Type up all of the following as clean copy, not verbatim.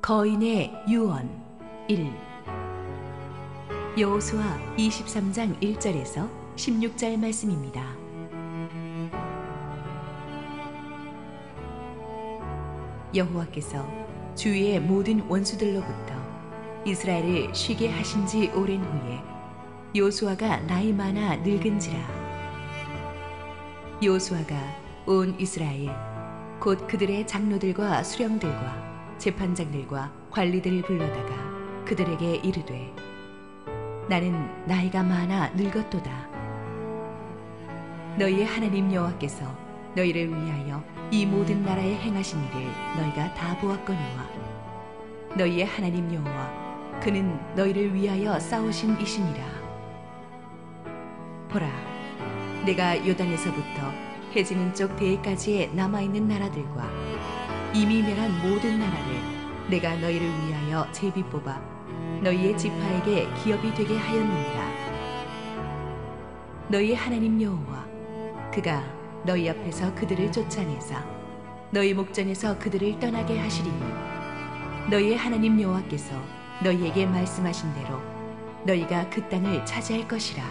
거인의 유언 1. 여호수아 23장 1절에서 16절 말씀입니다. 여호와께서 주위의 모든 원수들로부터 이스라엘을 쉬게 하신 지 오랜 후에 여호수아가 나이 많아 늙은지라. 여호수아가 온 이스라엘 곧 그들의 장로들과 수령들과 재판장들과 관리들을 불러다가 그들에게 이르되, 나는 나이가 많아 늙었도다. 너희의 하나님 여호와께서 너희를 위하여 이 모든 나라에 행하신 일을 너희가 다 보았거니와 너희의 하나님 여호와 그는 너희를 위하여 싸우신 이시니라. 보라, 내가 요단에서부터 해지는 쪽 대해까지의 남아있는 나라들과 이미 멸한 모든 나라를 내가 너희를 위하여 제비 뽑아 너희의 지파에게 기업이 되게 하였느니라. 너희의 하나님 여호와 그가 너희 앞에서 그들을 쫓아내사 너희 목전에서 그들을 떠나게 하시리니 너희의 하나님 여호와께서 너희에게 말씀하신 대로 너희가 그 땅을 차지할 것이라.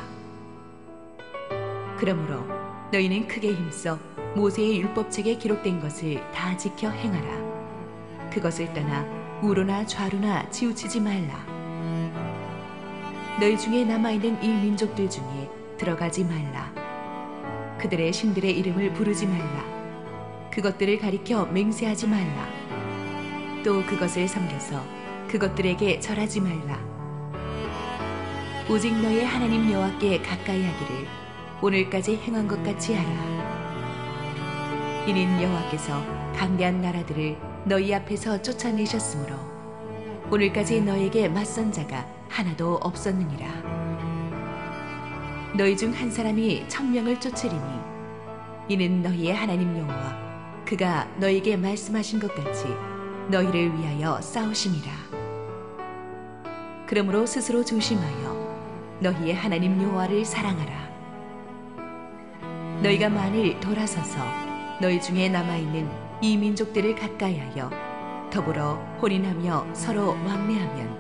그러므로 너희는 크게 힘써 모세의 율법책에 기록된 것을 다 지켜 행하라. 그것을 떠나 우로나 좌로나 치우치지 말라. 너희 중에 남아있는 이 민족들 중에 들어가지 말라. 그들의 신들의 이름을 부르지 말라. 그것들을 가리켜 맹세하지 말라. 또 그것을 섬겨서 그것들에게 절하지 말라. 오직 너희 하나님 여호와께 가까이 하기를 오늘까지 행한 것 같이 하라. 이는 여호와께서 강대한 나라들을 너희 앞에서 쫓아내셨으므로 오늘까지 너에게 맞선 자가 하나도 없었느니라. 너희 중 한 사람이 1000명을 쫓으리니 이는 너희의 하나님 여호와 그가 너희에게 말씀하신 것 같이 너희를 위하여 싸우심이라. 그러므로 스스로 조심하여 너희의 하나님 여호와를 사랑하라. 너희가 만일 돌아서서 너희 중에 남아있는 이 민족들을 가까이하여 더불어 혼인하며 서로 왕래하면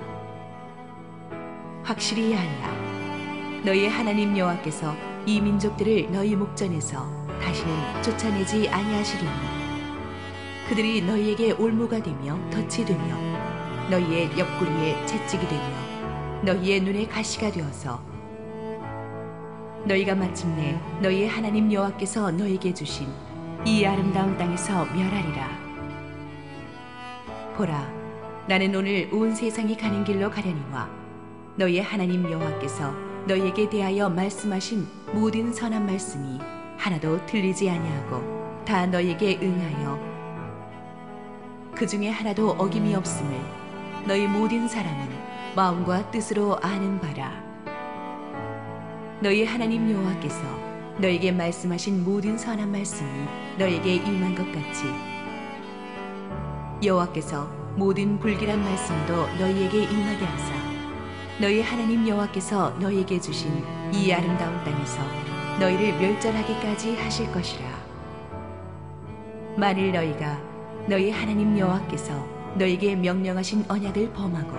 확실히 알라. 너희의 하나님 여호와께서 이 민족들을 너희 목전에서 다시는 쫓아내지 아니하시리니 그들이 너희에게 올무가 되며 덫이 되며 너희의 옆구리에 채찍이 되며 너희의 눈에 가시가 되어서 너희가 마침내 너희의 하나님 여호와께서 너희에게 주신 이 아름다운 땅에서 멸하리라. 보라, 나는 오늘 온 세상이 가는 길로 가려니와 너희의 하나님 여호와께서 너희에게 대하여 말씀하신 모든 선한 말씀이 하나도 틀리지 아니하고 다 너희에게 응하여 그 중에 하나도 어김이 없음을 너희 모든 사람은 마음과 뜻으로 아는 바라. 너희 하나님 여호와께서 너에게 말씀하신 모든 선한 말씀이 너에게 임한 것 같이 여호와께서 모든 불길한 말씀도 너희에게 임하게 하사 너희 하나님 여호와께서 너희에게 주신 이 아름다운 땅에서 너희를 멸절하기까지 하실 것이라. 만일 너희가 너희 하나님 여호와께서 너희에게 명령하신 언약을 범하고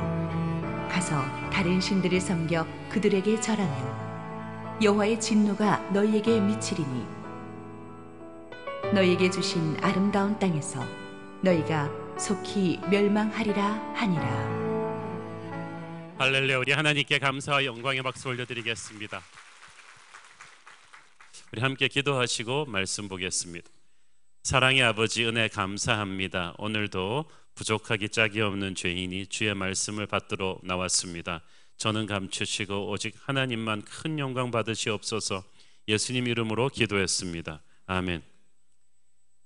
가서 다른 신들을 섬겨 그들에게 절하면 여호와의 진노가 너희에게 미치리니 너희에게 주신 아름다운 땅에서 너희가 속히 멸망하리라 하니라. 할렐루야. 우리 하나님께 감사와 영광의 박수 올려드리겠습니다. 우리 함께 기도하시고 말씀 보겠습니다. 사랑의 아버지, 은혜 감사합니다. 오늘도 부족하기 짝이 없는 죄인이 주의 말씀을 받들어 나왔습니다. 저는 감추시고 오직 하나님만 큰 영광 받으시옵소서. 예수님 이름으로 기도했습니다. 아멘.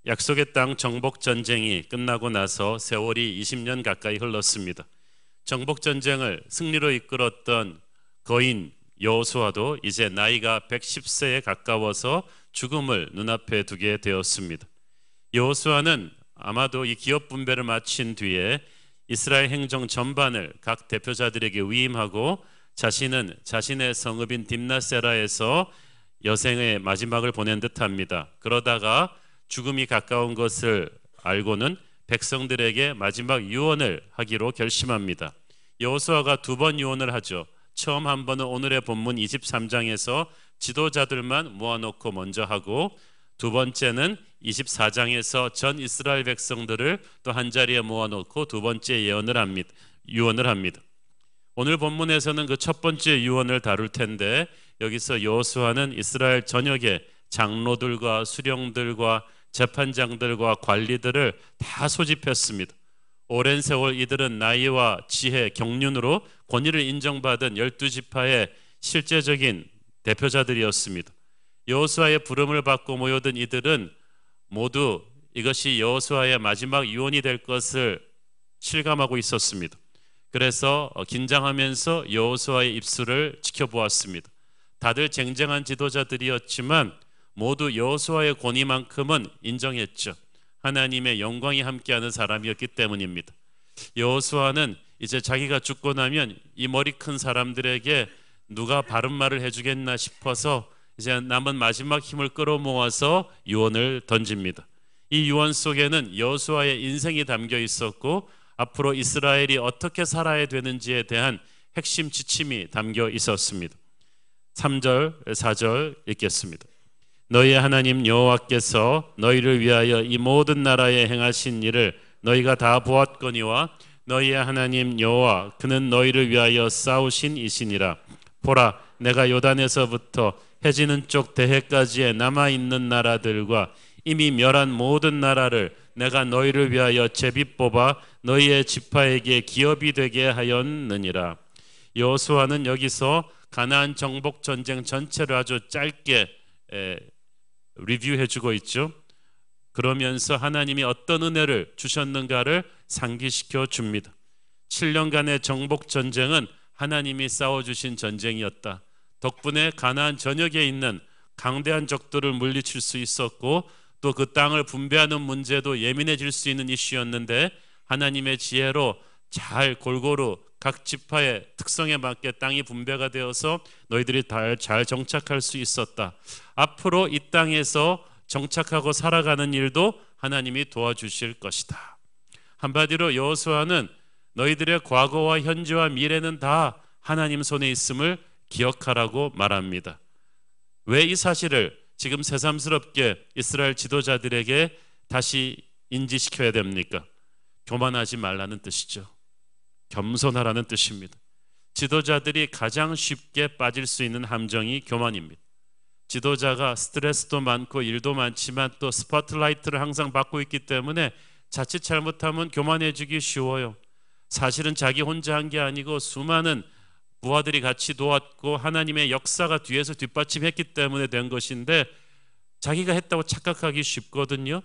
약속의 땅 정복 전쟁이 끝나고 나서 세월이 20년 가까이 흘렀습니다. 정복 전쟁을 승리로 이끌었던 거인 여호수아도 이제 나이가 110세에 가까워서 죽음을 눈앞에 두게 되었습니다. 여호수아는 아마도 이 기업 분배를 마친 뒤에 이스라엘 행정 전반을 각 대표자들에게 위임하고 자신은 자신의 성읍인 딥나세라에서 여생의 마지막을 보낸 듯합니다. 그러다가 죽음이 가까운 것을 알고는 백성들에게 마지막 유언을 하기로 결심합니다. 여호수아가 두 번 유언을 하죠. 처음 한 번은 오늘의 본문 23장에서 지도자들만 모아놓고 먼저 하고, 두 번째는 24장에서 전 이스라엘 백성들을 또 한자리에 모아놓고 두 번째 유언을 합니다. 오늘 본문에서는 그 첫 번째 유언을 다룰 텐데, 여기서 여호수아는 이스라엘 전역의 장로들과 수령들과 재판장들과 관리들을 다 소집했습니다. 오랜 세월 이들은 나이와 지혜, 경륜으로 권위를 인정받은 12지파의 실제적인 대표자들이었습니다. 여호수아의 부름을 받고 모여든 이들은 모두 이것이 여호수아의 마지막 유언이 될 것을 실감하고 있었습니다. 그래서 긴장하면서 여호수아의 입술을 지켜보았습니다. 다들 쟁쟁한 지도자들이었지만 모두 여호수아의 권위만큼은 인정했죠. 하나님의 영광이 함께하는 사람이었기 때문입니다. 여호수아는 이제 자기가 죽고 나면 이 머리 큰 사람들에게 누가 바른 말을 해주겠나 싶어서 이제 남은 마지막 힘을 끌어모아서 유언을 던집니다. 이 유언 속에는 여호수아의 인생이 담겨 있었고 앞으로 이스라엘이 어떻게 살아야 되는지에 대한 핵심 지침이 담겨 있었습니다. 3절, 4절 읽겠습니다. 너희의 하나님 여호와께서 너희를 위하여 이 모든 나라에 행하신 일을 너희가 다 보았거니와 너희의 하나님 여호와 그는 너희를 위하여 싸우신 이시니라. 보라, 내가 요단에서부터 해지는 쪽 대해까지의 남아있는 나라들과 이미 멸한 모든 나라를 내가 너희를 위하여 제비 뽑아 너희의 지파에게 기업이 되게 하였느니라. 여호수아는 여기서 가나안 정복 전쟁 전체를 아주 짧게 리뷰해주고 있죠. 그러면서 하나님이 어떤 은혜를 주셨는가를 상기시켜 줍니다. 7년간의 정복 전쟁은 하나님이 싸워주신 전쟁이었다. 덕분에 가나안 전역에 있는 강대한 적들을 물리칠 수 있었고 또 그 땅을 분배하는 문제도 예민해질 수 있는 이슈였는데 하나님의 지혜로 잘 골고루 각 지파의 특성에 맞게 땅이 분배가 되어서 너희들이 잘 정착할 수 있었다. 앞으로 이 땅에서 정착하고 살아가는 일도 하나님이 도와주실 것이다. 한마디로 여호수아는 너희들의 과거와 현재와 미래는 다 하나님 손에 있음을 기억하라고 말합니다. 왜 이 사실을 지금 새삼스럽게 이스라엘 지도자들에게 다시 인지시켜야 됩니까? 교만하지 말라는 뜻이죠. 겸손하라는 뜻입니다. 지도자들이 가장 쉽게 빠질 수 있는 함정이 교만입니다. 지도자가 스트레스도 많고 일도 많지만 또 스포트라이트를 항상 받고 있기 때문에 자칫 잘못하면 교만해지기 쉬워요. 사실은 자기 혼자 한 게 아니고 수많은 부하들이 같이 도왔고 하나님의 역사가 뒤에서 뒷받침했기 때문에 된 것인데 자기가 했다고 착각하기 쉽거든요.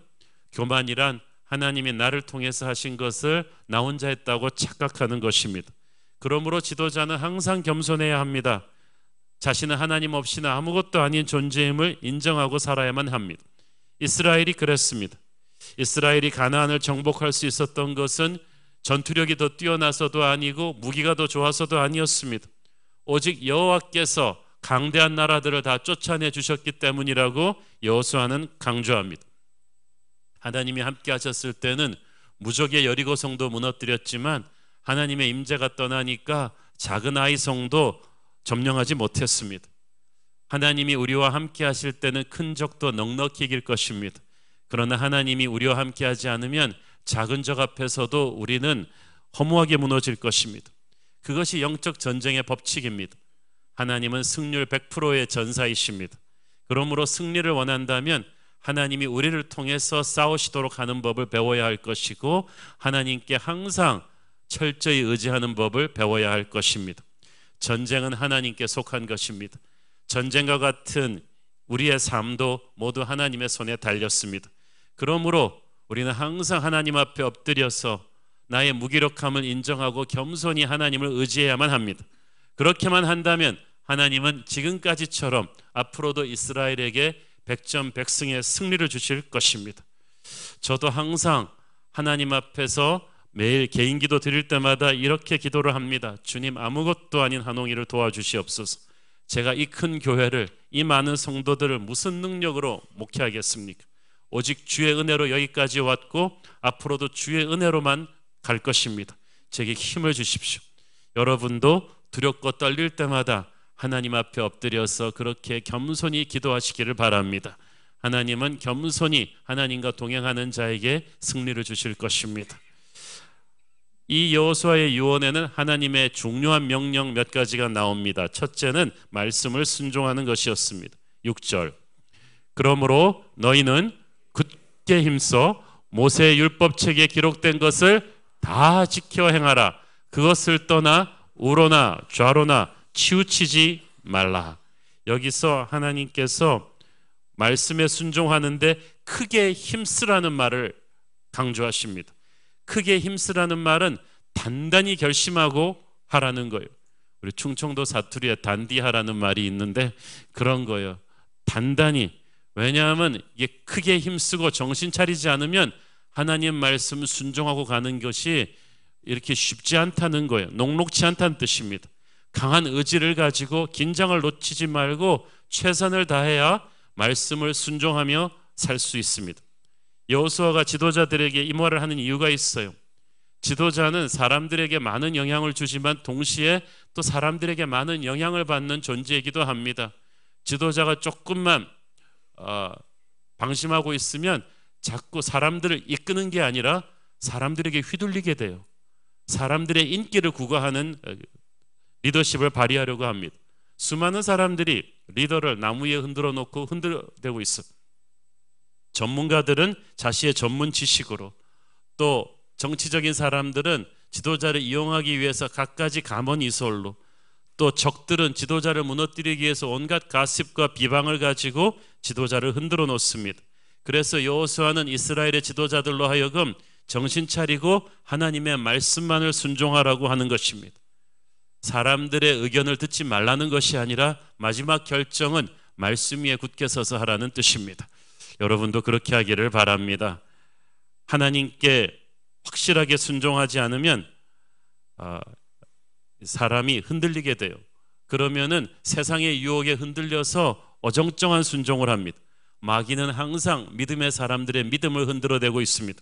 교만이란 하나님이 나를 통해서 하신 것을 나 혼자 했다고 착각하는 것입니다. 그러므로 지도자는 항상 겸손해야 합니다. 자신은 하나님 없이는 아무것도 아닌 존재임을 인정하고 살아야만 합니다. 이스라엘이 그랬습니다. 이스라엘이 가나안을 정복할 수 있었던 것은 전투력이 더 뛰어나서도 아니고 무기가 더 좋아서도 아니었습니다. 오직 여호와께서 강대한 나라들을 다 쫓아내 주셨기 때문이라고 여호수아는 강조합니다. 하나님이 함께 하셨을 때는 무적의 여리고 성도 무너뜨렸지만 하나님의 임재가 떠나니까 작은 아이 성도 점령하지 못했습니다. 하나님이 우리와 함께 하실 때는 큰 적도 넉넉히 이길 것입니다. 그러나 하나님이 우리와 함께 하지 않으면 작은 적 앞에서도 우리는 허무하게 무너질 것입니다. 그것이 영적 전쟁의 법칙입니다. 하나님은 승률 100%의 전사이십니다. 그러므로 승리를 원한다면 하나님이 우리를 통해서 싸우시도록 하는 법을 배워야 할 것이고 하나님께 항상 철저히 의지하는 법을 배워야 할 것입니다. 전쟁은 하나님께 속한 것입니다. 전쟁과 같은 우리의 삶도 모두 하나님의 손에 달렸습니다. 그러므로 우리는 항상 하나님 앞에 엎드려서 나의 무기력함을 인정하고 겸손히 하나님을 의지해야만 합니다. 그렇게만 한다면 하나님은 지금까지처럼 앞으로도 이스라엘에게 백전백승의 승리를 주실 것입니다. 저도 항상 하나님 앞에서 매일 개인 기도 드릴 때마다 이렇게 기도를 합니다. 주님, 아무것도 아닌 한홍이를 도와주시옵소서. 제가 이 큰 교회를, 이 많은 성도들을 무슨 능력으로 목회하겠습니까? 오직 주의 은혜로 여기까지 왔고 앞으로도 주의 은혜로만 갈 것입니다. 제게 힘을 주십시오. 여러분도 두렵고 떨릴 때마다 하나님 앞에 엎드려서 그렇게 겸손히 기도하시기를 바랍니다. 하나님은 겸손히 하나님과 동행하는 자에게 승리를 주실 것입니다. 이 여호수아의 유언에는 하나님의 중요한 명령 몇 가지가 나옵니다. 첫째는 말씀을 순종하는 것이었습니다. 6절, 그러므로 너희는 굳게 힘써 모세의 율법책에 기록된 것을 다 지켜 행하라. 그것을 떠나 우로나 좌로나 치우치지 말라. 여기서 하나님께서 말씀에 순종하는데 크게 힘쓰라는 말을 강조하십니다. 크게 힘쓰라는 말은 단단히 결심하고 하라는 거예요. 우리 충청도 사투리에 단디하라는 말이 있는데 그런 거예요. 단단히. 왜냐하면 이게 크게 힘쓰고 정신 차리지 않으면 하나님 말씀 순종하고 가는 것이 이렇게 쉽지 않다는 거예요. 녹록지 않다는 뜻입니다. 강한 의지를 가지고 긴장을 놓치지 말고 최선을 다해야 말씀을 순종하며 살 수 있습니다. 여호수아가 지도자들에게 이 말을 하는 이유가 있어요. 지도자는 사람들에게 많은 영향을 주지만 동시에 또 사람들에게 많은 영향을 받는 존재이기도 합니다. 지도자가 조금만 방심하고 있으면 자꾸 사람들을 이끄는 게 아니라 사람들에게 휘둘리게 돼요. 사람들의 인기를 구가하는 리더십을 발휘하려고 합니다. 수많은 사람들이 리더를 나무 위에 흔들어 놓고 흔들대고 있어. 전문가들은 자신의 전문 지식으로, 또 정치적인 사람들은 지도자를 이용하기 위해서 갖가지 가문이설로, 또 적들은 지도자를 무너뜨리기 위해서 온갖 가십과 비방을 가지고 지도자를 흔들어 놓습니다. 그래서 여호수아는 이스라엘의 지도자들로 하여금 정신 차리고 하나님의 말씀만을 순종하라고 하는 것입니다. 사람들의 의견을 듣지 말라는 것이 아니라 마지막 결정은 말씀 위에 굳게 서서 하라는 뜻입니다. 여러분도 그렇게 하기를 바랍니다. 하나님께 확실하게 순종하지 않으면 사람이 흔들리게 돼요. 그러면은 세상의 유혹에 흔들려서 어정쩡한 순종을 합니다. 마귀는 항상 믿음의 사람들의 믿음을 흔들어대고 있습니다.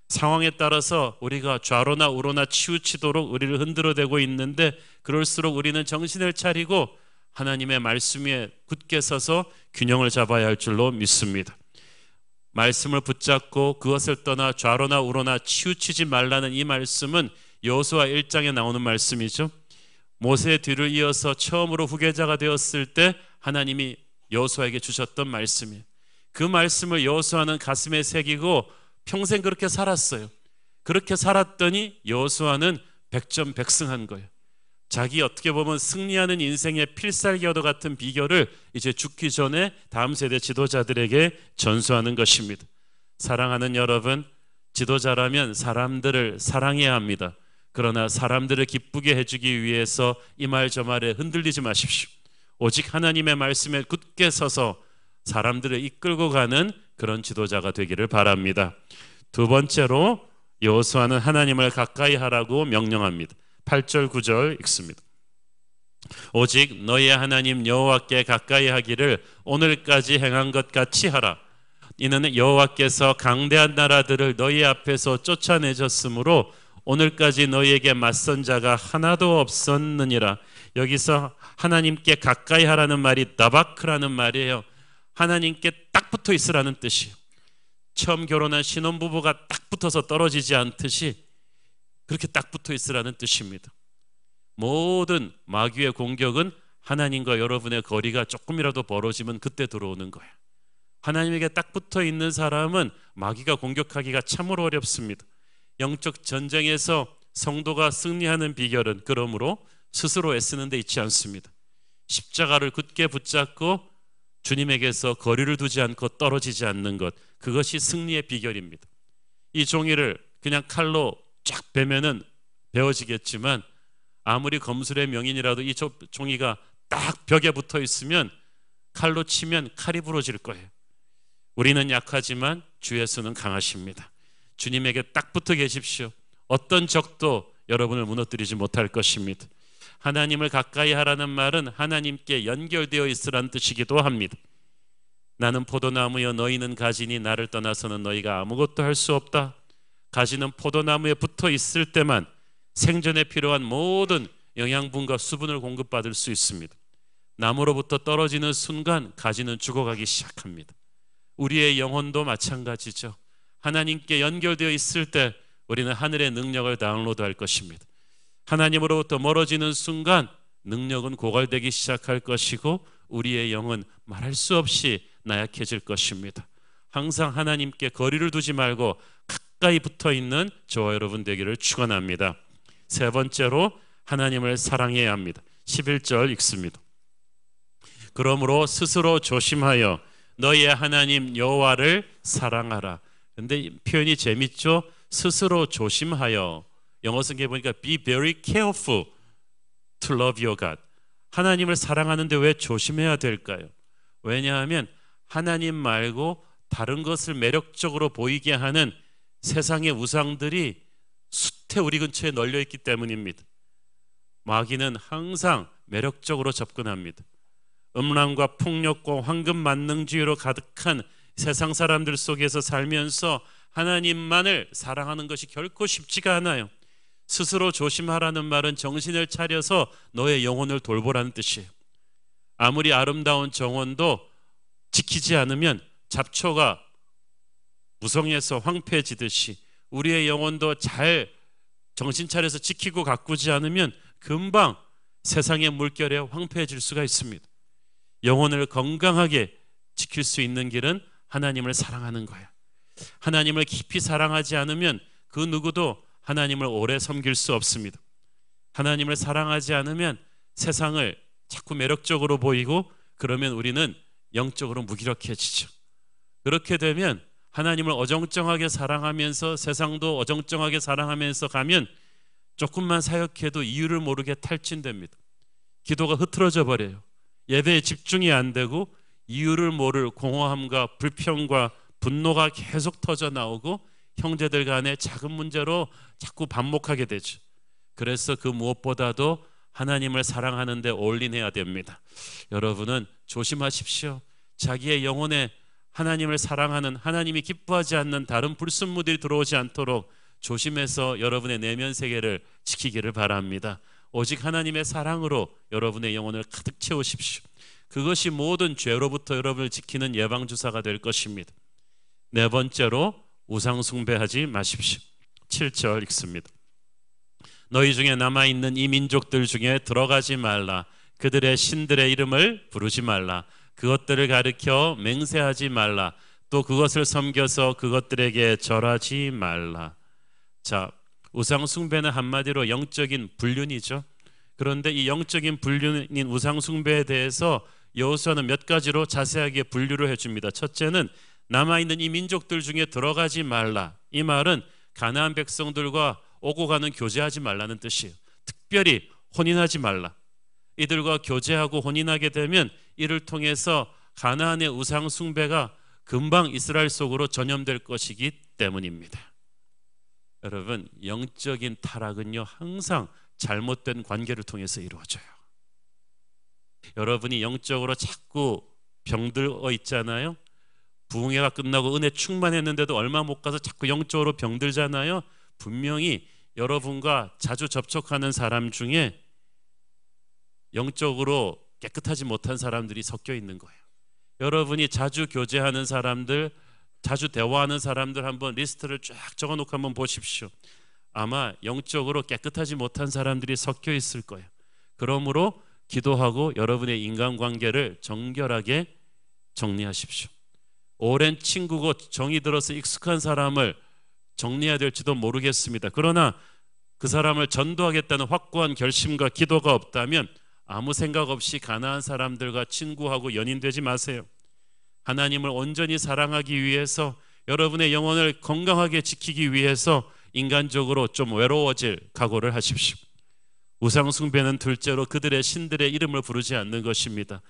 상황에 따라서 우리가 좌로나 우로나 치우치도록 우리를 흔들어대고 있는데 그럴수록 우리는 정신을 차리고 하나님의 말씀 위에 굳게 서서 균형을 잡아야 할 줄로 믿습니다. 말씀을 붙잡고 그것을 떠나 좌로나 우로나 치우치지 말라는 이 말씀은 여호수아 1장에 나오는 말씀이죠. 모세의 뒤를 이어서 처음으로 후계자가 되었을 때 하나님이 여호수아에게 주셨던 말씀이에요. 그 말씀을 여호수아는 가슴에 새기고 평생 그렇게 살았어요. 그렇게 살았더니 여호수아는 백전백승한 거예요. 자기 어떻게 보면 승리하는 인생의 필살기와도 같은 비결을 이제 죽기 전에 다음 세대 지도자들에게 전수하는 것입니다. 사랑하는 여러분, 지도자라면 사람들을 사랑해야 합니다. 그러나 사람들을 기쁘게 해주기 위해서 이 말 저 말에 흔들리지 마십시오. 오직 하나님의 말씀에 굳게 서서 사람들을 이끌고 가는 그런 지도자가 되기를 바랍니다. 두 번째로 여호수아는 하나님을 가까이 하라고 명령합니다. 8절 9절 읽습니다. 오직 너희의 하나님 여호와께 가까이 하기를 오늘까지 행한 것 같이 하라. 이는 여호와께서 강대한 나라들을 너희 앞에서 쫓아내셨으므로 오늘까지 너희에게 맞선 자가 하나도 없었느니라. 여기서 하나님께 가까이 하라는 말이 다바크라는 말이에요. 하나님께 딱 붙어 있으라는 뜻이에요. 처음 결혼한 신혼부부가 딱 붙어서 떨어지지 않듯이 그렇게 딱 붙어 있으라는 뜻입니다. 모든 마귀의 공격은 하나님과 여러분의 거리가 조금이라도 벌어지면 그때 들어오는 거예요. 하나님에게 딱 붙어 있는 사람은 마귀가 공격하기가 참으로 어렵습니다. 영적 전쟁에서 성도가 승리하는 비결은 그러므로 스스로 애쓰는 데 있지 않습니다. 십자가를 굳게 붙잡고 주님에게서 거리를 두지 않고 떨어지지 않는 것, 그것이 승리의 비결입니다. 이 종이를 그냥 칼로 쫙 베면은 베어지겠지만 아무리 검술의 명인이라도 이 종이가 딱 벽에 붙어 있으면 칼로 치면 칼이 부러질 거예요. 우리는 약하지만 주 예수는 강하십니다. 주님에게 딱 붙어 계십시오. 어떤 적도 여러분을 무너뜨리지 못할 것입니다. 하나님을 가까이 하라는 말은 하나님께 연결되어 있으라는 뜻이기도 합니다. 나는 포도나무여 너희는 가지니 나를 떠나서는 너희가 아무것도 할 수 없다. 가지는 포도나무에 붙어 있을 때만 생존에 필요한 모든 영양분과 수분을 공급받을 수 있습니다. 나무로부터 떨어지는 순간 가지는 죽어가기 시작합니다. 우리의 영혼도 마찬가지죠. 하나님께 연결되어 있을 때 우리는 하늘의 능력을 다운로드할 것입니다. 하나님으로부터 멀어지는 순간 능력은 고갈되기 시작할 것이고 우리의 영은 말할 수 없이 나약해질 것입니다. 항상 하나님께 거리를 두지 말고 가까이 붙어 있는 저와 여러분 되기를 축원합니다. 세 번째로 하나님을 사랑해야 합니다. 11절 읽습니다. 그러므로 스스로 조심하여 너희의 하나님 여호와를 사랑하라. 근데 표현이 재밌죠? 스스로 조심하여. 영어 성경에 보니까 be very careful to love your God. 하나님을 사랑하는데 왜 조심해야 될까요? 왜냐하면 하나님 말고 다른 것을 매력적으로 보이게 하는 세상의 우상들이 숱해 우리 근처에 널려 있기 때문입니다. 마귀는 항상 매력적으로 접근합니다. 음란과 폭력과 황금 만능주의로 가득한 세상 사람들 속에서 살면서 하나님만을 사랑하는 것이 결코 쉽지가 않아요. 스스로 조심하라는 말은 정신을 차려서 너의 영혼을 돌보라는 뜻이에요. 아무리 아름다운 정원도 지키지 않으면 잡초가 무성해서 황폐해지듯이 우리의 영혼도 잘 정신 차려서 지키고 가꾸지 않으면 금방 세상의 물결에 황폐해질 수가 있습니다. 영혼을 건강하게 지킬 수 있는 길은 하나님을 사랑하는 거예요. 하나님을 깊이 사랑하지 않으면 그 누구도 하나님을 오래 섬길 수 없습니다. 하나님을 사랑하지 않으면 세상을 자꾸 매력적으로 보이고 그러면 우리는 영적으로 무기력해지죠. 그렇게 되면 하나님을 어정쩡하게 사랑하면서 세상도 어정쩡하게 사랑하면서 가면 조금만 사역해도 이유를 모르게 탈진됩니다. 기도가 흐트러져 버려요. 예배에 집중이 안 되고 이유를 모를 공허함과 불평과 분노가 계속 터져 나오고 형제들 간의 작은 문제로 자꾸 반목하게 되죠. 그래서 그 무엇보다도 하나님을 사랑하는 데 올인해야 됩니다. 여러분은 조심하십시오. 자기의 영혼에 하나님을 사랑하는, 하나님이 기뻐하지 않는 다른 불순물들이 들어오지 않도록 조심해서 여러분의 내면 세계를 지키기를 바랍니다. 오직 하나님의 사랑으로 여러분의 영혼을 가득 채우십시오. 그것이 모든 죄로부터 여러분을 지키는 예방주사가 될 것입니다. 네 번째로 우상 숭배하지 마십시오. 7절 읽습니다. 너희 중에 남아있는 이 민족들 중에 들어가지 말라. 그들의 신들의 이름을 부르지 말라. 그것들을 가리켜 맹세하지 말라. 또 그것을 섬겨서 그것들에게 절하지 말라. 자, 우상 숭배는 한마디로 영적인 불륜이죠. 그런데 이 영적인 불륜인 우상 숭배에 대해서 여호수아는 몇 가지로 자세하게 분류를 해줍니다. 첫째는 남아있는 이 민족들 중에 들어가지 말라. 이 말은 가나안 백성들과 오고 가는 교제하지 말라는 뜻이에요. 특별히 혼인하지 말라. 이들과 교제하고 혼인하게 되면 이를 통해서 가나안의 우상 숭배가 금방 이스라엘 속으로 전염될 것이기 때문입니다. 여러분, 영적인 타락은요 항상 잘못된 관계를 통해서 이루어져요. 여러분이 영적으로 자꾸 병들어 있잖아요. 부흥회가 끝나고 은혜 충만했는데도 얼마 못 가서 자꾸 영적으로 병들잖아요. 분명히 여러분과 자주 접촉하는 사람 중에 영적으로 깨끗하지 못한 사람들이 섞여 있는 거예요. 여러분이 자주 교제하는 사람들, 자주 대화하는 사람들 한번 리스트를 쫙 적어놓고 한번 보십시오. 아마 영적으로 깨끗하지 못한 사람들이 섞여 있을 거예요. 그러므로 기도하고 여러분의 인간관계를 정결하게 정리하십시오. 오랜 친구고 정이 들어서 익숙한 사람을 정리해야 될지도 모르겠습니다. 그러나 그 사람을 전도하겠다는 확고한 결심과 기도가 없다면 아무 생각 없이 가나안 사람들과 친구하고 연인되지 마세요. 하나님을 온전히 사랑하기 위해서, 여러분의 영혼을 건강하게 지키기 위해서 인간적으로 좀 외로워질 각오를 하십시오. 우상 숭배는 둘째로 그들의 신들의 이름을 부르지 않는 것입니다.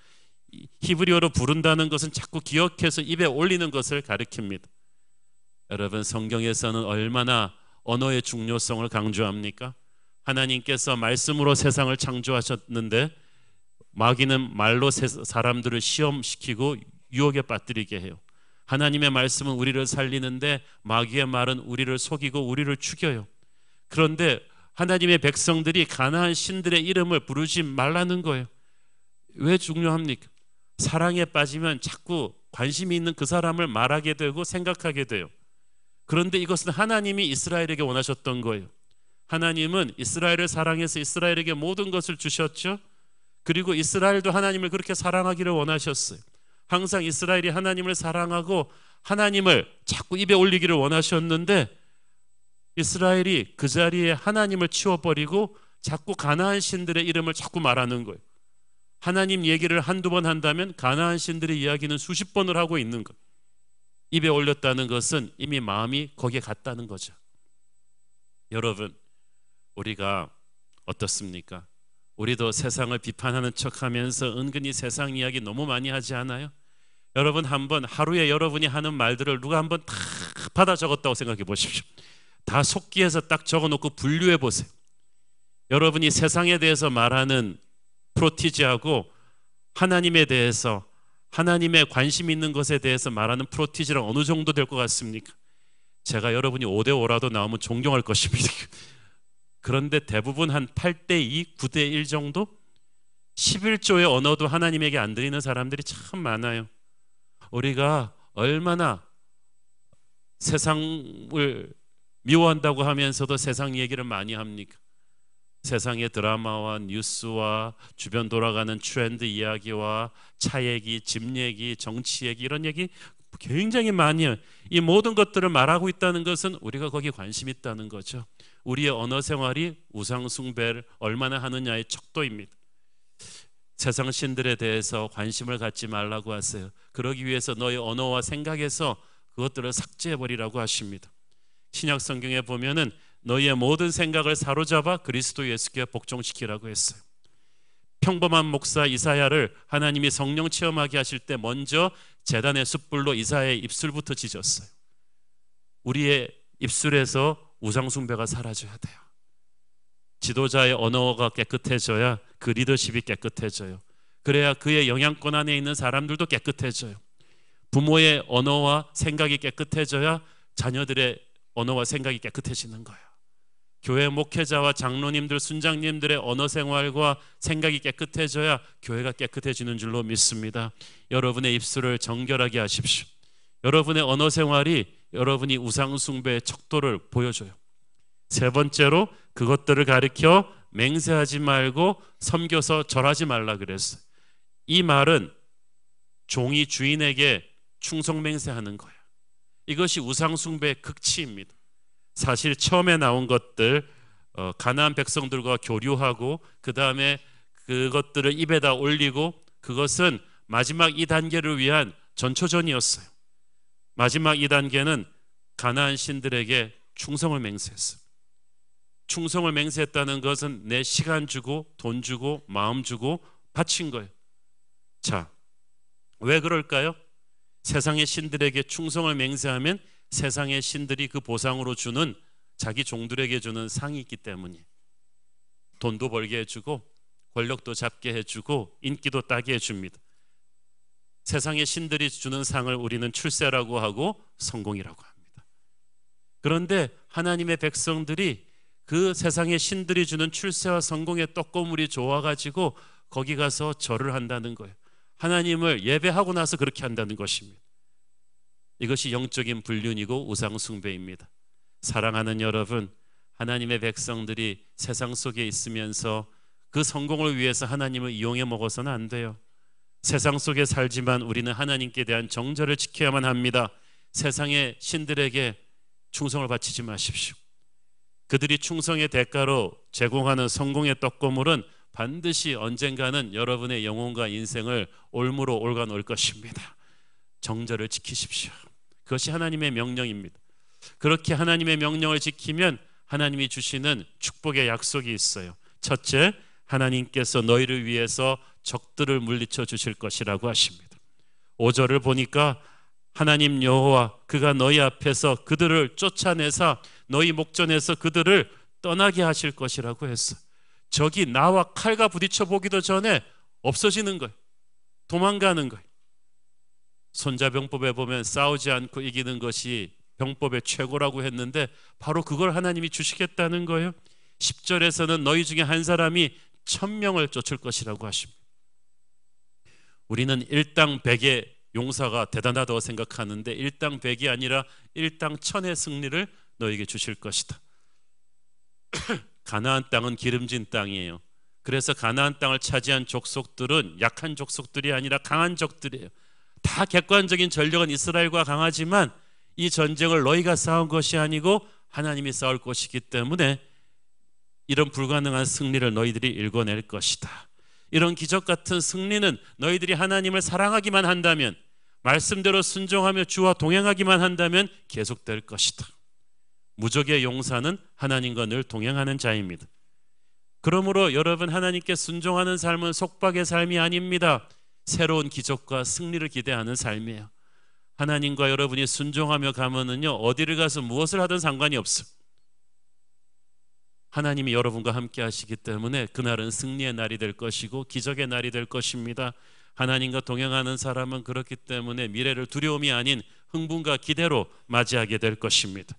히브리어로 부른다는 것은 자꾸 기억해서 입에 올리는 것을 가리킵니다. 여러분, 성경에서는 얼마나 언어의 중요성을 강조합니까? 하나님께서 말씀으로 세상을 창조하셨는데 마귀는 말로 사람들을 시험시키고 유혹에 빠뜨리게 해요. 하나님의 말씀은 우리를 살리는데 마귀의 말은 우리를 속이고 우리를 죽여요. 그런데 하나님의 백성들이 가나안 신들의 이름을 부르지 말라는 거예요. 왜 중요합니까? 사랑에 빠지면 자꾸 관심이 있는 그 사람을 말하게 되고 생각하게 돼요. 그런데 이것은 하나님이 이스라엘에게 원하셨던 거예요. 하나님은 이스라엘을 사랑해서 이스라엘에게 모든 것을 주셨죠. 그리고 이스라엘도 하나님을 그렇게 사랑하기를 원하셨어요. 항상 이스라엘이 하나님을 사랑하고 하나님을 자꾸 입에 올리기를 원하셨는데 이스라엘이 그 자리에 하나님을 치워버리고 자꾸 가나안 신들의 이름을 자꾸 말하는 거예요. 하나님 얘기를 한두 번 한다면 가나안 신들의 이야기는 수십 번을 하고 있는 거예요. 입에 올렸다는 것은 이미 마음이 거기에 갔다는 거죠. 여러분, 우리가 어떻습니까? 우리도 세상을 비판하는 척하면서 은근히 세상 이야기 너무 많이 하지 않아요? 여러분, 한번 하루에 여러분이 하는 말들을 누가 한번 다 받아 적었다고 생각해 보십시오. 다 속기해서 딱 적어놓고 분류해 보세요. 여러분이 세상에 대해서 말하는 프로티지하고 하나님에 대해서, 하나님의 관심 있는 것에 대해서 말하는 프로티지랑 어느 정도 될 것 같습니까? 제가 여러분이 5대5라도 나오면 존경할 것입니다. 그런데 대부분 한 8대2, 9대1 정도? 11조의 언어도 하나님에게 안 드리는 사람들이 참 많아요. 우리가 얼마나 세상을 미워한다고 하면서도 세상 얘기를 많이 합니까? 세상의 드라마와 뉴스와 주변 돌아가는 트렌드 이야기와 차 얘기, 집 얘기, 정치 얘기, 이런 얘기 굉장히 많이 해요. 이 모든 것들을 말하고 있다는 것은 우리가 거기에 관심 있다는 거죠. 우리의 언어 생활이 우상 숭배를 얼마나 하느냐의 척도입니다. 세상 신들에 대해서 관심을 갖지 말라고 하세요. 그러기 위해서 너의 언어와 생각에서 그것들을 삭제해버리라고 하십니다. 신약 성경에 보면은 너희의 모든 생각을 사로잡아 그리스도 예수께 복종시키라고 했어요. 평범한 목사 이사야를 하나님이 성령 체험하게 하실 때 먼저 제단의 숯불로 이사야의 입술부터 찢었어요. 우리의 입술에서 우상숭배가 사라져야 돼요. 지도자의 언어가 깨끗해져야 그 리더십이 깨끗해져요. 그래야 그의 영향권 안에 있는 사람들도 깨끗해져요. 부모의 언어와 생각이 깨끗해져야 자녀들의 언어와 생각이 깨끗해지는 거예요. 교회 목회자와 장로님들, 순장님들의 언어 생활과 생각이 깨끗해져야 교회가 깨끗해지는 줄로 믿습니다. 여러분의 입술을 정결하게 하십시오. 여러분의 언어 생활이 여러분이 우상 숭배의 척도를 보여줘요. 세 번째로 그것들을 가리켜 맹세하지 말고 섬겨서 절하지 말라 그랬어요. 이 말은 종이 주인에게 충성 맹세하는 거예요. 이것이 우상 숭배의 극치입니다. 사실 처음에 나온 것들, 가나안 백성들과 교류하고 그 다음에 그것들을 입에다 올리고, 그것은 마지막 2단계를 위한 전초전이었어요. 마지막 2단계는 가나안 신들에게 충성을 맹세했어요. 충성을 맹세했다는 것은 내 시간 주고 돈 주고 마음 주고 바친 거예요. 자, 왜 그럴까요? 세상의 신들에게 충성을 맹세하면 세상의 신들이 그 보상으로 주는, 자기 종들에게 주는 상이 있기 때문이에요. 돈도 벌게 해주고 권력도 잡게 해주고 인기도 따게 해줍니다. 세상의 신들이 주는 상을 우리는 출세라고 하고 성공이라고 합니다. 그런데 하나님의 백성들이 그 세상의 신들이 주는 출세와 성공의 떡고물이 좋아가지고 거기 가서 절을 한다는 거예요. 하나님을 예배하고 나서 그렇게 한다는 것입니다. 이것이 영적인 불륜이고 우상 숭배입니다. 사랑하는 여러분, 하나님의 백성들이 세상 속에 있으면서 그 성공을 위해서 하나님을 이용해 먹어서는 안 돼요. 세상 속에 살지만 우리는 하나님께 대한 정절을 지켜야만 합니다. 세상의 신들에게 충성을 바치지 마십시오. 그들이 충성의 대가로 제공하는 성공의 떡고물은 반드시 언젠가는 여러분의 영혼과 인생을 올무로 올가놓을 것입니다. 정절을 지키십시오. 그것이 하나님의 명령입니다. 그렇게 하나님의 명령을 지키면 하나님이 주시는 축복의 약속이 있어요. 첫째, 하나님께서 너희를 위해서 적들을 물리쳐 주실 것이라고 하십니다. 5절을 보니까 하나님 여호와 그가 너희 앞에서 그들을 쫓아내사 너희 목전에서 그들을 떠나게 하실 것이라고 했어. 적이 나와 칼과 부딪혀 보기도 전에 없어지는 거예요. 도망가는 거예요. 손자병법에 보면 싸우지 않고 이기는 것이 병법의 최고라고 했는데 바로 그걸 하나님이 주시겠다는 거예요. 10절에서는 너희 중에 한 사람이 1000명을 쫓을 것이라고 하십니다. 우리는 일당 100의 용사가 대단하다고 생각하는데 일당 100이 아니라 일당 1000의 승리를 너에게 주실 것이다. 가나안 땅은 기름진 땅이에요. 그래서 가나안 땅을 차지한 족속들은 약한 족속들이 아니라 강한 적들이에요. 다 객관적인 전력은 이스라엘과 강하지만 이 전쟁을 너희가 싸운 것이 아니고 하나님이 싸울 것이기 때문에 이런 불가능한 승리를 너희들이 일궈낼 것이다. 이런 기적 같은 승리는 너희들이 하나님을 사랑하기만 한다면, 말씀대로 순종하며 주와 동행하기만 한다면 계속될 것이다. 무적의 용사는 하나님과 늘 동행하는 자입니다. 그러므로 여러분, 하나님께 순종하는 삶은 속박의 삶이 아닙니다. 새로운 기적과 승리를 기대하는 삶이에요. 하나님과 여러분이 순종하며 가면은요, 어디를 가서 무엇을 하든 상관이 없어요. 하나님이 여러분과 함께 하시기 때문에 그날은 승리의 날이 될 것이고 기적의 날이 될 것입니다. 하나님과 동행하는 사람은 그렇기 때문에 미래를 두려움이 아닌 흥분과 기대로 맞이하게 될 것입니다.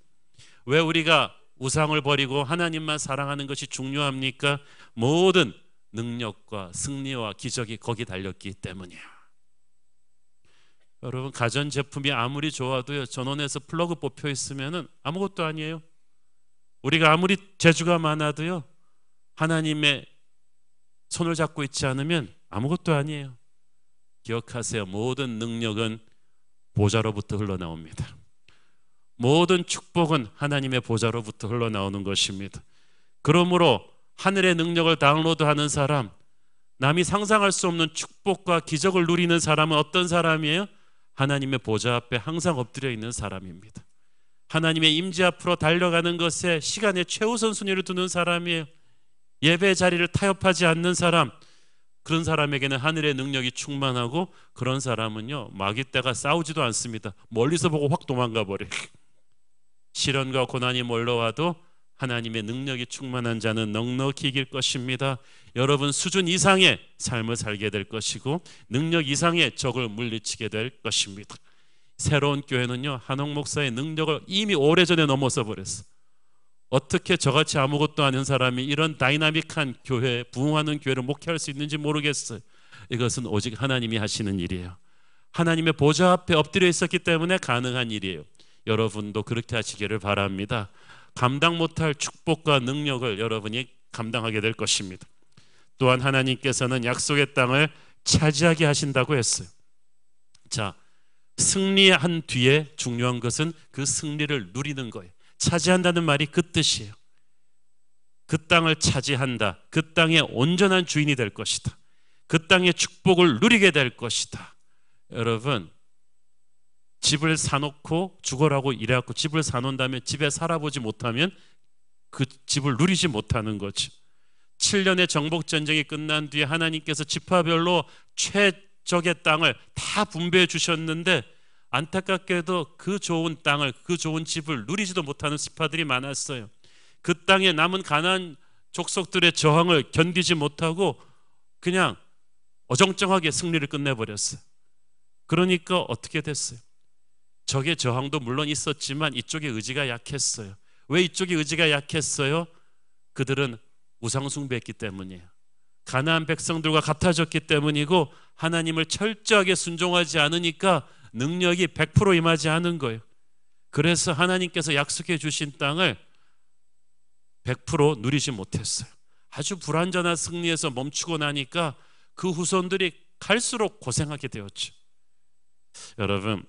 왜 우리가 우상을 버리고 하나님만 사랑하는 것이 중요합니까? 모든 능력과 승리와 기적이 거기 달렸기 때문이에요. 여러분, 가전제품이 아무리 좋아도요, 전원에서 플러그 뽑혀 있으면 아무것도 아니에요. 우리가 아무리 재주가 많아도요, 하나님의 손을 잡고 있지 않으면 아무것도 아니에요. 기억하세요. 모든 능력은 보좌로부터 흘러나옵니다. 모든 축복은 하나님의 보좌로부터 흘러나오는 것입니다. 그러므로 하늘의 능력을 다운로드하는 사람, 남이 상상할 수 없는 축복과 기적을 누리는 사람은 어떤 사람이에요? 하나님의 보좌 앞에 항상 엎드려 있는 사람입니다. 하나님의 임재 앞으로 달려가는 것에 시간의 최우선 순위를 두는 사람이에요. 예배 자리를 타협하지 않는 사람, 그런 사람에게는 하늘의 능력이 충만하고, 그런 사람은요, 마귀 떼가 싸우지도 않습니다. 멀리서 보고 확 도망가 버려요. 시련과 고난이 몰려와도 하나님의 능력이 충만한 자는 넉넉히 이길 것입니다. 여러분, 수준 이상의 삶을 살게 될 것이고 능력 이상의 적을 물리치게 될 것입니다. 새로운 교회는요, 한옥 목사의 능력을 이미 오래전에 넘어서 버렸어. 어떻게 저같이 아무것도 아닌 사람이 이런 다이나믹한 교회, 부흥하는 교회를 목회할 수 있는지 모르겠어요. 이것은 오직 하나님이 하시는 일이에요. 하나님의 보좌 앞에 엎드려 있었기 때문에 가능한 일이에요. 여러분도 그렇게 하시기를 바랍니다. 감당 못할 축복과 능력을 여러분이 감당하게 될 것입니다. 또한 하나님께서는 약속의 땅을 차지하게 하신다고 했어요. 자, 승리한 뒤에 중요한 것은 그 승리를 누리는 거예요. 차지한다는 말이 그 뜻이에요. 그 땅을 차지한다. 그 땅의 온전한 주인이 될 것이다. 그 땅의 축복을 누리게 될 것이다. 여러분, 집을 사놓고 죽어라고 이래갖고 집을 사놓은 다음에 집에 살아보지 못하면 그 집을 누리지 못하는 거죠. 7년의 정복전쟁이 끝난 뒤에 하나님께서 지파별로 최적의 땅을 다 분배해 주셨는데, 안타깝게도 그 좋은 땅을, 그 좋은 집을 누리지도 못하는 지파들이 많았어요. 그 땅에 남은 가나안 족속들의 저항을 견디지 못하고 그냥 어정쩡하게 승리를 끝내버렸어요. 그러니까 어떻게 됐어요? 적의 저항도 물론 있었지만 이쪽의 의지가 약했어요. 왜 이쪽의 의지가 약했어요? 그들은 우상 숭배했기 때문이에요. 가나안 백성들과 같아졌기 때문이고, 하나님을 철저하게 순종하지 않으니까 능력이 100% 임하지 않은 거예요. 그래서 하나님께서 약속해 주신 땅을 100% 누리지 못했어요. 아주 불완전한 승리에서 멈추고 나니까 그 후손들이 갈수록 고생하게 되었죠. 여러분,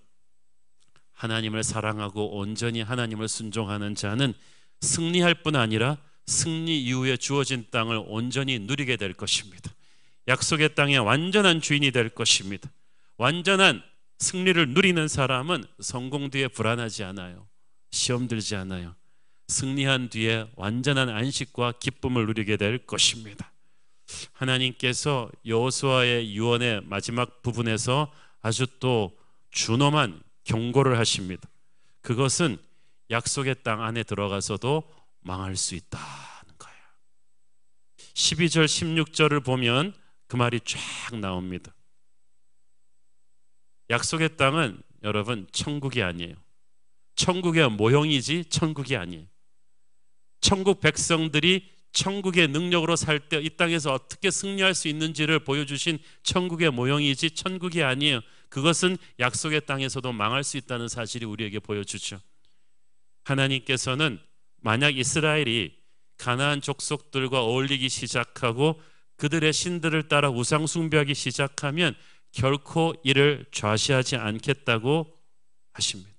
하나님을 사랑하고 온전히 하나님을 순종하는 자는 승리할 뿐 아니라 승리 이후에 주어진 땅을 온전히 누리게 될 것입니다. 약속의 땅의 완전한 주인이 될 것입니다. 완전한 승리를 누리는 사람은 성공 뒤에 불안하지 않아요. 시험 들지 않아요. 승리한 뒤에 완전한 안식과 기쁨을 누리게 될 것입니다. 하나님께서 여호수아의 유언의 마지막 부분에서 아주 또 준엄한 경고를 하십니다. 그것은 약속의 땅 안에 들어가서도 망할 수 있다는 거예요. 12절 16절을 보면 그 말이 쫙 나옵니다. 약속의 땅은 여러분 천국이 아니에요. 천국의 모형이지 천국이 아니에요. 천국 백성들이 천국의 능력으로 살 때 이 땅에서 어떻게 승리할 수 있는지를 보여주신 천국의 모형이지 천국이 아니에요. 그것은 약속의 땅에서도 망할 수 있다는 사실이 우리에게 보여주죠. 하나님께서는 만약 이스라엘이 가나안 족속들과 어울리기 시작하고 그들의 신들을 따라 우상 숭배하기 시작하면 결코 이를 좌시하지 않겠다고 하십니다.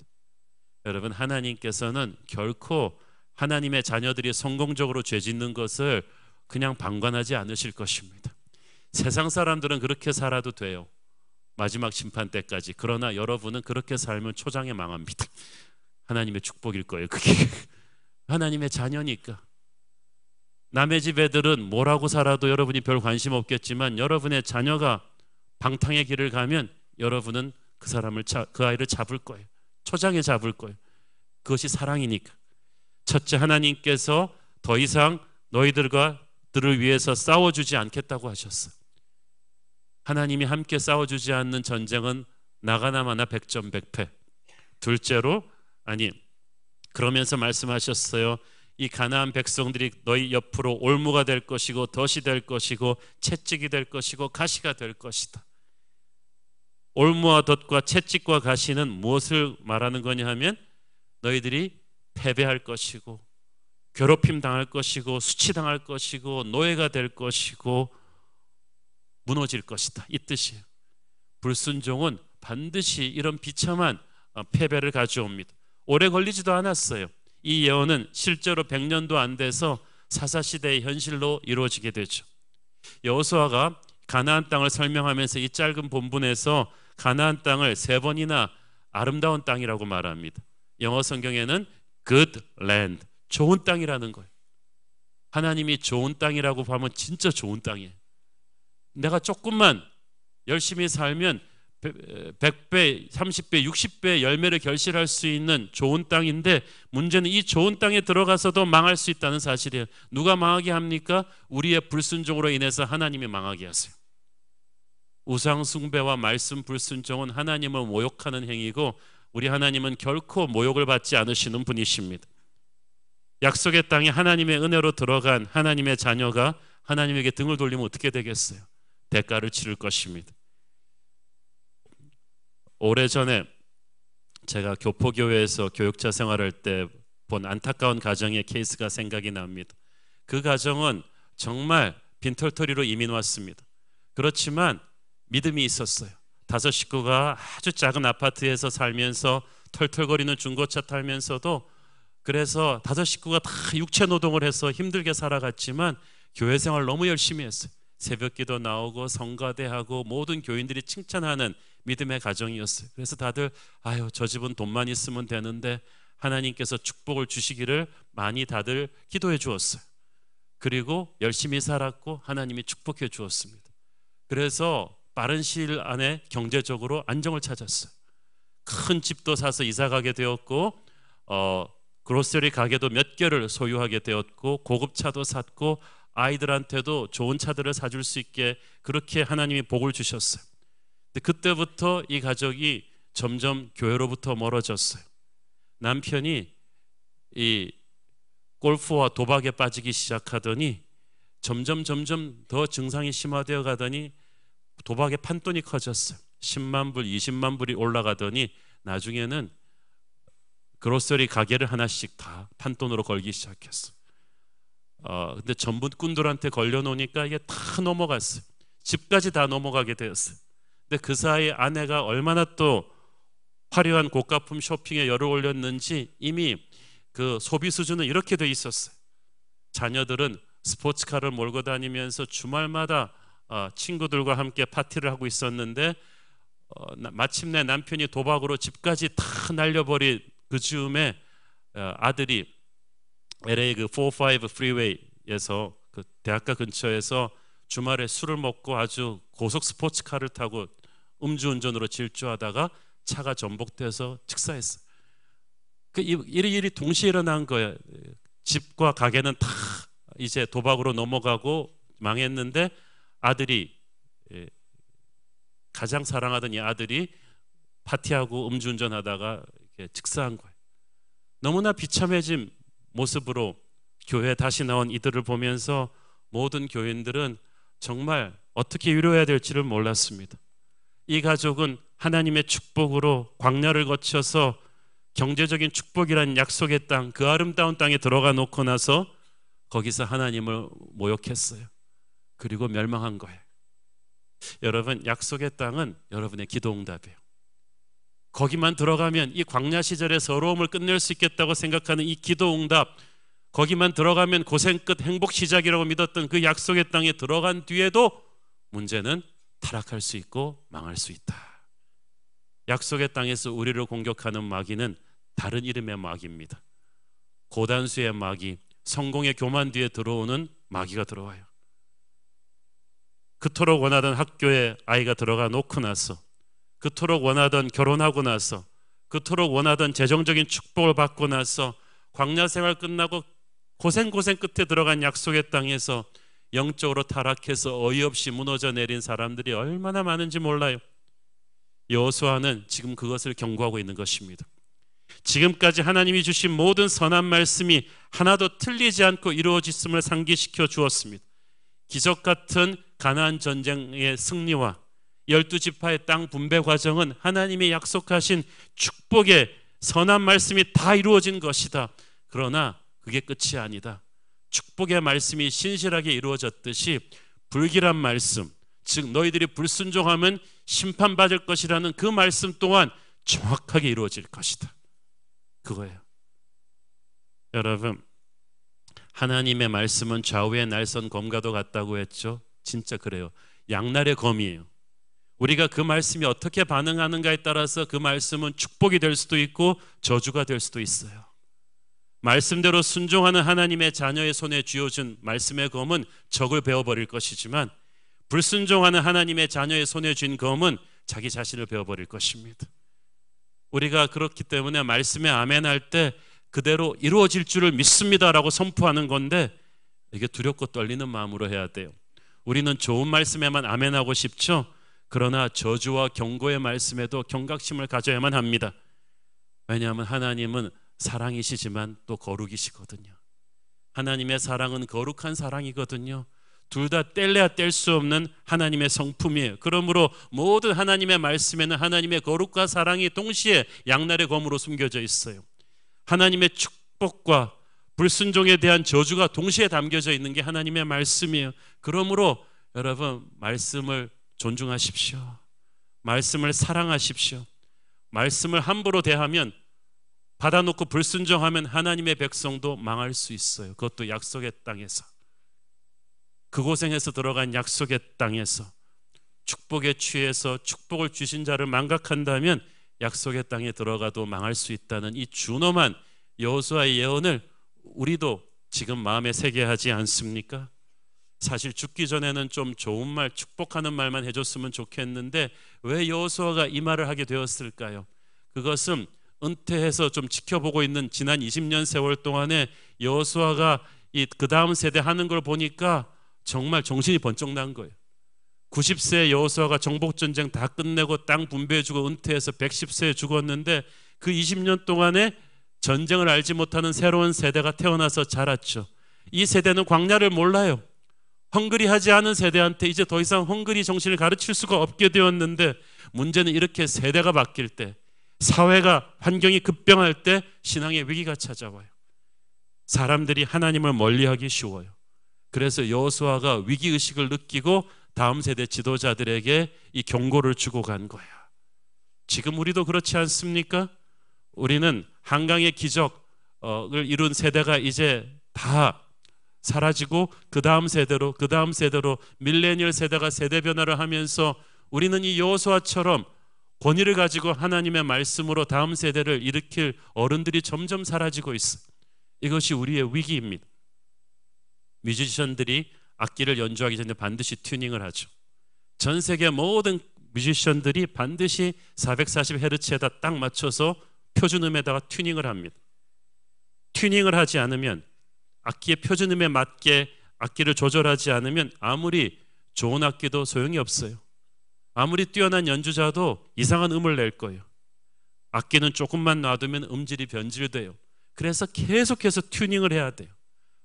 여러분, 하나님께서는 결코 하나님의 자녀들이 성공적으로 죄 짓는 것을 그냥 방관하지 않으실 것입니다. 세상 사람들은 그렇게 살아도 돼요. 마지막 심판 때까지. 그러나 여러분은 그렇게 살면 초장에 망합니다. 하나님의 축복일 거예요. 그게 하나님의 자녀니까. 남의 집 애들은 뭐라고 살아도 여러분이 별 관심 없겠지만 여러분의 자녀가 방탕의 길을 가면 여러분은 그 아이를 잡을 거예요. 초장에 잡을 거예요. 그것이 사랑이니까. 첫째, 하나님께서 더 이상 너희들을 위해서 싸워주지 않겠다고 하셨어. 하나님이 함께 싸워주지 않는 전쟁은 나가나마나 백전백패. 둘째로, 그러면서 말씀하셨어요. 이 가나안 백성들이 너희 옆으로 올무가 될 것이고 덫이 될 것이고 채찍이 될 것이고 가시가 될 것이다. 올무와 덫과 채찍과 가시는 무엇을 말하는 거냐 하면 너희들이 패배할 것이고 괴롭힘 당할 것이고 수치당할 것이고 노예가 될 것이고 무너질 것이다, 이 뜻이에요. 불순종은 반드시 이런 비참한 패배를 가져옵니다. 오래 걸리지도 않았어요. 이 예언은 실제로 100년도 안 돼서 사사시대의 현실로 이루어지게 되죠. 여호수아가 가나안 땅을 설명하면서 이 짧은 본문에서 가나안 땅을 3번이나 아름다운 땅이라고 말합니다. 영어 성경에는 good land, 좋은 땅이라는 거예요. 하나님이 좋은 땅이라고 하면 진짜 좋은 땅이에요. 내가 조금만 열심히 살면 100배, 30배, 60배 열매를 결실할 수 있는 좋은 땅인데 문제는 이 좋은 땅에 들어가서도 망할 수 있다는 사실이에요. 누가 망하게 합니까? 우리의 불순종으로 인해서 하나님이 망하게 하세요. 우상 숭배와 말씀 불순종은 하나님을 모욕하는 행위고 우리 하나님은 결코 모욕을 받지 않으시는 분이십니다. 약속의 땅에 하나님의 은혜로 들어간 하나님의 자녀가 하나님에게 등을 돌리면 어떻게 되겠어요? 대가를 치를 것입니다. 오래전에 제가 교포교회에서 교육자 생활할 때 본 안타까운 가정의 케이스가 생각이 납니다. 그 가정은 정말 빈털터리로 이민 왔습니다. 그렇지만 믿음이 있었어요. 5 식구가 아주 작은 아파트에서 살면서 털털거리는 중고차 탈면서도 그래서 5 식구가 다 육체 노동을 해서 힘들게 살아갔지만 교회 생활 너무 열심히 했어요. 새벽기도 나오고 성가대하고 모든 교인들이 칭찬하는 믿음의 가정이었어요. 그래서 다들 저 집은 돈만 있으면 되는데 하나님께서 축복을 주시기를 많이 다들 기도해 주었어요. 그리고 열심히 살았고 하나님이 축복해 주었습니다. 그래서 빠른 시일 안에 경제적으로 안정을 찾았어요. 큰 집도 사서 이사 가게 되었고 그로서리 가게도 몇 개를 소유하게 되었고 고급차도 샀고 아이들한테도 좋은 차들을 사줄 수 있게 그렇게 하나님이 복을 주셨어요. 근데 그때부터 이 가족이 점점 교회로부터 멀어졌어요. 남편이 이 골프와 도박에 빠지기 시작하더니 점점 더 증상이 심화되어 가더니 도박의 판돈이 커졌어요. 10만 불, 20만 불이 올라가더니 나중에는 그로서리 가게를 하나씩 다 판돈으로 걸기 시작했어요. 근데 전부꾼들한테 걸려놓으니까 이게 다 넘어갔어요. 집까지 다 넘어가게 되었어요. 근데 그 사이에 아내가 얼마나 또 화려한 고가품 쇼핑에 열을 올렸는지 이미 그 소비 수준은 이렇게 돼 있었어요. 자녀들은 스포츠카를 몰고 다니면서 주말마다 친구들과 함께 파티를 하고 있었는데 마침내 남편이 도박으로 집까지 다 날려버린 그 즈음에 아들이 LA 그 405 프리웨이에서 그 대학가 근처에서 주말에 술을 먹고 아주 고속 스포츠카를 타고 음주운전으로 질주하다가 차가 전복돼서 직사했어요. 그 일이 동시에 일어난 거예요. 집과 가게는 다 이제 도박으로 넘어가고 망했는데 아들이 가장 사랑하던 이 아들이 파티하고 음주운전하다가 이렇게 즉사한 거예요. 너무나 비참해진 모습으로 교회에 다시 나온 이들을 보면서 모든 교인들은 정말 어떻게 위로해야 될지를 몰랐습니다. 이 가족은 하나님의 축복으로 광야를 거쳐서 경제적인 축복이라는 약속의 땅, 그 아름다운 땅에 들어가 놓고 나서 거기서 하나님을 모욕했어요. 그리고 멸망한 거예요. 여러분, 약속의 땅은 여러분의 기도응답이에요. 거기만 들어가면 이 광야 시절의 서러움을 끝낼 수 있겠다고 생각하는 이 기도응답, 거기만 들어가면 고생 끝 행복 시작이라고 믿었던 그 약속의 땅에 들어간 뒤에도 문제는 타락할 수 있고 망할 수 있다. 약속의 땅에서 우리를 공격하는 마귀는 다른 이름의 마귀입니다. 고단수의 마귀, 성공의 교만 뒤에 들어오는 마귀가 들어와요. 그토록 원하던 학교에 아이가 들어가 놓고 나서, 그토록 원하던 결혼하고 나서, 그토록 원하던 재정적인 축복을 받고 나서 광야 생활 끝나고 고생 끝에 들어간 약속의 땅에서 영적으로 타락해서 어이없이 무너져 내린 사람들이 얼마나 많은지 몰라요. 여호수아는 지금 그것을 경고하고 있는 것입니다. 지금까지 하나님이 주신 모든 선한 말씀이 하나도 틀리지 않고 이루어졌음을 상기시켜 주었습니다. 기적 같은 가나안 전쟁의 승리와 12지파의 땅 분배 과정은 하나님이 약속하신 축복의 선한 말씀이 다 이루어진 것이다. 그러나 그게 끝이 아니다. 축복의 말씀이 신실하게 이루어졌듯이 불길한 말씀, 즉 너희들이 불순종하면 심판받을 것이라는 그 말씀 또한 정확하게 이루어질 것이다. 그거예요. 여러분, 하나님의 말씀은 좌우의 날선 검과도 같다고 했죠. 진짜 그래요. 양날의 검이에요. 우리가 그 말씀이 어떻게 반응하는가에 따라서 그 말씀은 축복이 될 수도 있고 저주가 될 수도 있어요. 말씀대로 순종하는 하나님의 자녀의 손에 쥐어준 말씀의 검은 적을 베어버릴 것이지만, 불순종하는 하나님의 자녀의 손에 쥔 검은 자기 자신을 베어버릴 것입니다. 우리가 그렇기 때문에 말씀에 아멘할 때 그대로 이루어질 줄을 믿습니다라고 선포하는 건데, 이게 두렵고 떨리는 마음으로 해야 돼요. 우리는 좋은 말씀에만 아멘하고 싶죠. 그러나 저주와 경고의 말씀에도 경각심을 가져야만 합니다. 왜냐하면 하나님은 사랑이시지만 또 거룩이시거든요. 하나님의 사랑은 거룩한 사랑이거든요. 둘 다 뗄래야 뗄 수 없는 하나님의 성품이에요. 그러므로 모든 하나님의 말씀에는 하나님의 거룩과 사랑이 동시에 양날의 검으로 숨겨져 있어요. 하나님의 축복과 불순종에 대한 저주가 동시에 담겨져 있는 게 하나님의 말씀이에요. 그러므로 여러분, 말씀을 존중하십시오. 말씀을 사랑하십시오. 말씀을 함부로 대하면, 받아놓고 불순종하면 하나님의 백성도 망할 수 있어요. 그것도 약속의 땅에서. 그 고생에서 들어간 약속의 땅에서 축복에 취해서 축복을 주신 자를 망각한다면 약속의 땅에 들어가도 망할 수 있다는 이 준엄한 여호수아의 예언을 우리도 지금 마음에 새게 하지 않습니까? 사실 죽기 전에는 좀 좋은 말, 축복하는 말만 해줬으면 좋겠는데 왜 여호수아가 이 말을 하게 되었을까요? 그것은 은퇴해서 좀 지켜보고 있는 지난 20년 세월 동안에 여호수아가 그 다음 세대 하는 걸 보니까 정말 정신이 번쩍 난 거예요. 90세의 여호수아가 정복전쟁 다 끝내고 땅 분배해주고 은퇴해서 110세에 죽었는데 그 20년 동안에 전쟁을 알지 못하는 새로운 세대가 태어나서 자랐죠. 이 세대는 광야를 몰라요. 헝그리하지 않은 세대한테 이제 더 이상 헝그리 정신을 가르칠 수가 없게 되었는데, 문제는 이렇게 세대가 바뀔 때, 사회가, 환경이 급변할 때 신앙의 위기가 찾아와요. 사람들이 하나님을 멀리하기 쉬워요. 그래서 여호수아가 위기의식을 느끼고 다음 세대 지도자들에게 이 경고를 주고 간 거야. 지금 우리도 그렇지 않습니까? 우리는 한강의 기적을 이룬 세대가 이제 다 사라지고 그 다음 세대로 밀레니얼 세대가 세대 변화를 하면서 우리는 이 여호수아처럼 권위를 가지고 하나님의 말씀으로 다음 세대를 일으킬 어른들이 점점 사라지고 있어. 이것이 우리의 위기입니다. 뮤지션들이 악기를 연주하기 전에 반드시 튜닝을 하죠. 전 세계 모든 뮤지션들이 반드시 440Hz에다 딱 맞춰서 표준음에다가 튜닝을 합니다. 튜닝을 하지 않으면, 악기의 표준음에 맞게 악기를 조절하지 않으면 아무리 좋은 악기도 소용이 없어요. 아무리 뛰어난 연주자도 이상한 음을 낼 거예요. 악기는 조금만 놔두면 음질이 변질돼요. 그래서 계속해서 튜닝을 해야 돼요.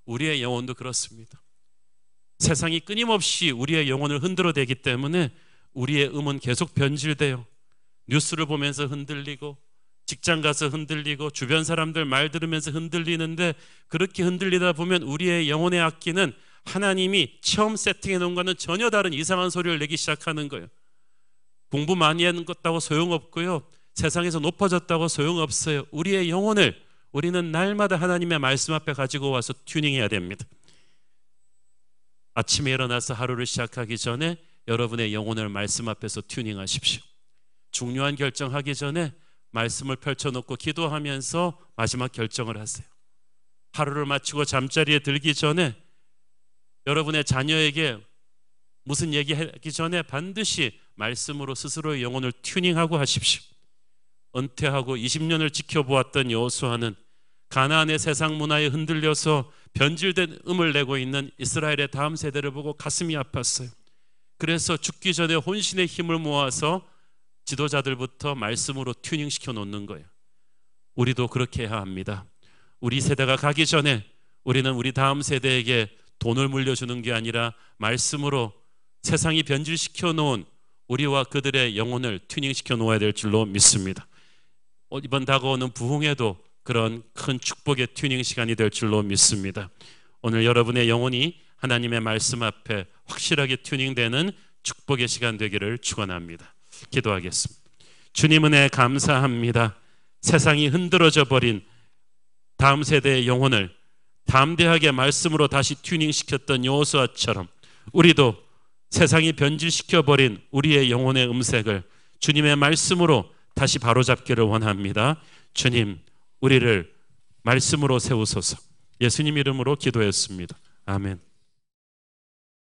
우리의 영혼도 그렇습니다. 세상이 끊임없이 우리의 영혼을 흔들어대기 때문에 우리의 음은 계속 변질돼요. 뉴스를 보면서 흔들리고, 직장 가서 흔들리고, 주변 사람들 말 들으면서 흔들리는데, 그렇게 흔들리다 보면 우리의 영혼의 악기는 하나님이 처음 세팅해 놓은 것과는 전혀 다른 이상한 소리를 내기 시작하는 거예요. 공부 많이 했다고 소용없고요, 세상에서 높아졌다고 소용없어요. 우리의 영혼을 우리는 날마다 하나님의 말씀 앞에 가지고 와서 튜닝해야 됩니다. 아침에 일어나서 하루를 시작하기 전에 여러분의 영혼을 말씀 앞에서 튜닝하십시오. 중요한 결정하기 전에 말씀을 펼쳐놓고 기도하면서 마지막 결정을 하세요. 하루를 마치고 잠자리에 들기 전에 여러분의 자녀에게 무슨 얘기하기 전에 반드시 말씀으로 스스로의 영혼을 튜닝하고 하십시오. 은퇴하고 20년을 지켜보았던 여호수아는 가나안의 세상 문화에 흔들려서 변질된 음을 내고 있는 이스라엘의 다음 세대를 보고 가슴이 아팠어요. 그래서 죽기 전에 혼신의 힘을 모아서 지도자들부터 말씀으로 튜닝시켜 놓는 거예요. 우리도 그렇게 해야 합니다. 우리 세대가 가기 전에 우리는 우리 다음 세대에게 돈을 물려주는 게 아니라 말씀으로 세상이 변질시켜 놓은 우리와 그들의 영혼을 튜닝시켜 놓아야 될 줄로 믿습니다. 이번 다가오는 부흥에도 그런 큰 축복의 튜닝 시간이 될 줄로 믿습니다. 오늘 여러분의 영혼이 하나님의 말씀 앞에 확실하게 튜닝되는 축복의 시간 되기를 축원합니다. 기도하겠습니다. 주님 은혜 감사합니다. 세상이 흔들어져 버린 다음 세대의 영혼을 담대하게 말씀으로 다시 튜닝시켰던 여호수아처럼 우리도 세상이 변질시켜 버린 우리의 영혼의 음색을 주님의 말씀으로 다시 바로잡기를 원합니다. 주님, 우리를 말씀으로 세우소서. 예수님 이름으로 기도했습니다. 아멘.